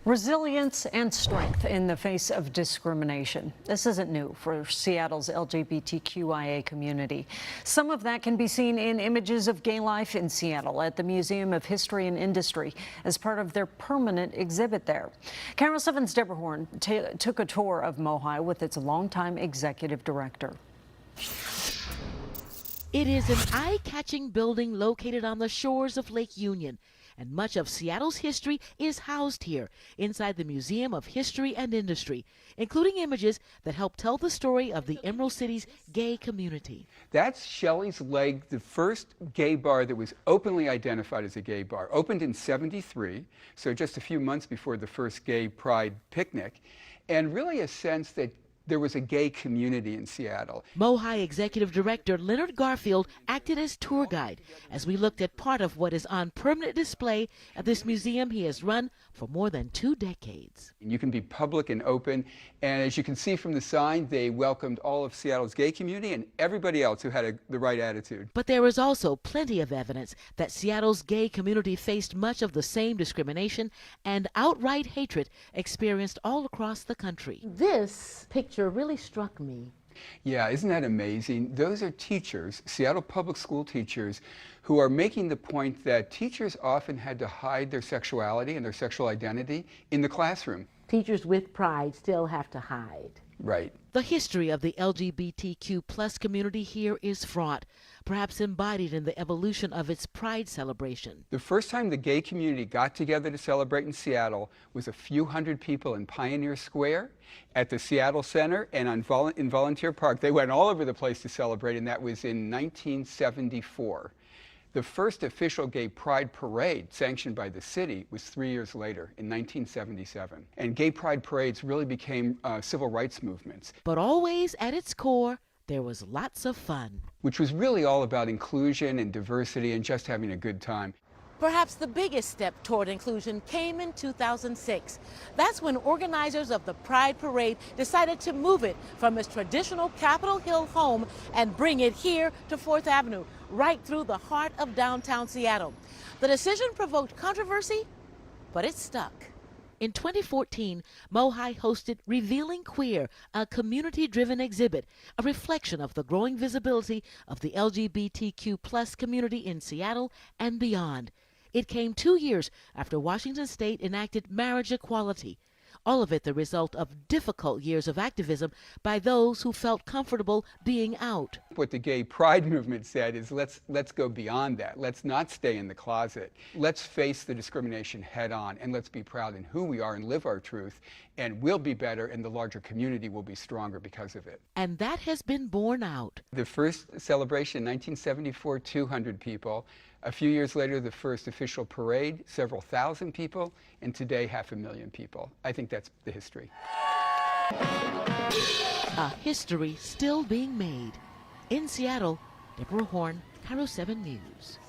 Resilience and strength in the face of discrimination. This isn't new for Seattle's LGBTQIA community. Some of that can be seen in images of gay life in Seattle at the Museum of History and Industry as part of their permanent exhibit there. KARO 7's Deborah Horn took a tour of MOHI with its longtime executive director. It is an eye-catching building located on the shores of Lake Union, and much of Seattle's history is housed here inside the Museum of History and Industry, including images that help tell the story of the Emerald City's gay community. That's Shelley's Leg, the first gay bar that was openly identified as a gay bar. Opened in '73, so just a few months before the first gay pride picnic, and really a sense that there was a gay community in Seattle. MOHI Executive Director Leonard Garfield acted as tour guide as we looked at part of what is on permanent display at this museum he has run for more than 2 decades. You can be public and open, and as you can see from the sign, they welcomed all of Seattle's gay community and everybody else who had the right attitude. But there is also plenty of evidence that Seattle's gay community faced much of the same discrimination and outright hatred experienced all across the country. This picture really struck me. Yeah, isn't that amazing? Those are teachers, Seattle public school teachers, who are making the point that teachers often had to hide their sexuality and their sexual identity in the classroom. Teachers with pride still have to hide. Right. The history of the LGBTQ+ community here is fraught, perhaps embodied in the evolution of its Pride celebration. The first time the gay community got together to celebrate in Seattle was a few hundred people in Pioneer Square, at the Seattle Center, and in Volunteer Park. They went all over the place to celebrate, and that was in 1974. The first official gay pride parade sanctioned by the city was 3 years later, in 1977. And gay pride parades really became civil rights movements. But always at its core, there was lots of fun. Which was really all about inclusion and diversity and just having a good time. Perhaps the biggest step toward inclusion came in 2006. That's when organizers of the Pride Parade decided to move it from its traditional Capitol Hill home and bring it here to 4th Avenue, right through the heart of downtown Seattle. The decision provoked controversy, but it stuck. In 2014, MOHI hosted Revealing Queer, a community-driven exhibit, a reflection of the growing visibility of the LGBTQ+ community in Seattle and beyond. It came 2 years after Washington State enacted marriage equality. All of it the result of difficult years of activism by those who felt comfortable being out. What the gay pride movement said is let's go beyond that. Let's not stay in the closet. Let's face the discrimination head on, and let's be proud in who we are and live our truth, and we'll be better and the larger community will be stronger because of it. And that has been borne out. The first celebration in 1974, 200 people. A few years later, the first official parade, several thousand people, and today 500,000 people. I think that's the history. A history still being made. In Seattle, Deborah Horn, KARO 7 News.